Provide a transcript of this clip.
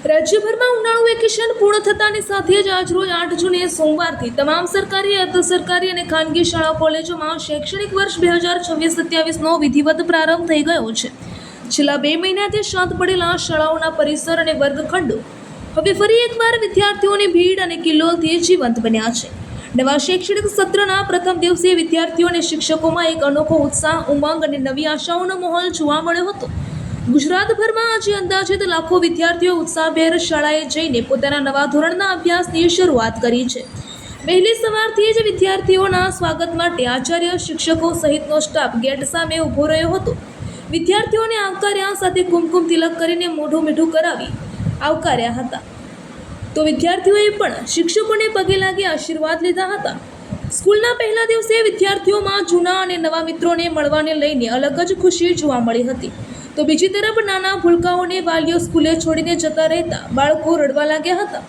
રાજ્યભરમાં ઉનાળુ વેકેશન પૂર્ણ થતાની સાથે જ આજરોજ 8 જૂને સોમવારથી તમામ સરકારી, અર્ધ સરકારી અને ખાનગી શાળા કોલેજોમાં શૈક્ષણિક વર્ષ 2026-27નો વિધિવત પ્રારંભ થઈ ગયો છે. છેલ્લા 2 મહિનાથી શાંત પડેલા શાળાઓના પરિસર અને વર્ગખંડો હવે ફરી એકવાર વિદ્યાર્થીઓની ભીડ અને કિલ્લોલથી જીવંત બન્યા છે. નવા શૈક્ષણિક સત્રના પ્રથમ દિવસે વિદ્યાર્થીઓ અને શિક્ષકોમાં એક અનોખો ઉત્સાહ, ઉમંગ અને નવી આશાઓનો માહોલ જોવા મળ્યો હતો. ગુજરાતભરમાં આજે અંદાજિત લાખો વિદ્યાર્થીઓ ઉત્સાહભેર શાળાએ જઈને પોતાના નવા ધોરણના અભ્યાસની શરૂઆત કરી છે. વહેલી સવારથી જ વિદ્યાર્થીઓના સ્વાગત માટે આચાર્ય, શિક્ષકો સહિતનો સ્ટાફ ગેટ સામે ઊભો રહ્યો હતો. વિદ્યાર્થીઓને આવકાર્યા, સાથે કુમકુમ તિલક કરીને મોઢું મીઠું કરાવી આવકાર્યા હતા. તો વિદ્યાર્થીઓએ પણ શિક્ષકોને પગે લાગી આશીર્વાદ લીધા હતા. સ્કૂલના પહેલા દિવસે વિદ્યાર્થીઓમાં જૂના અને નવા મિત્રોને મળવાને લઈને અલગ જ ખુશી જોવા મળી હતી. તો બીજી તરફ નાના ભૂલકાઓને વાલીઓ સ્કૂલે છોડીને જતા રહેતા બાળકો રડવા લાગ્યા હતા.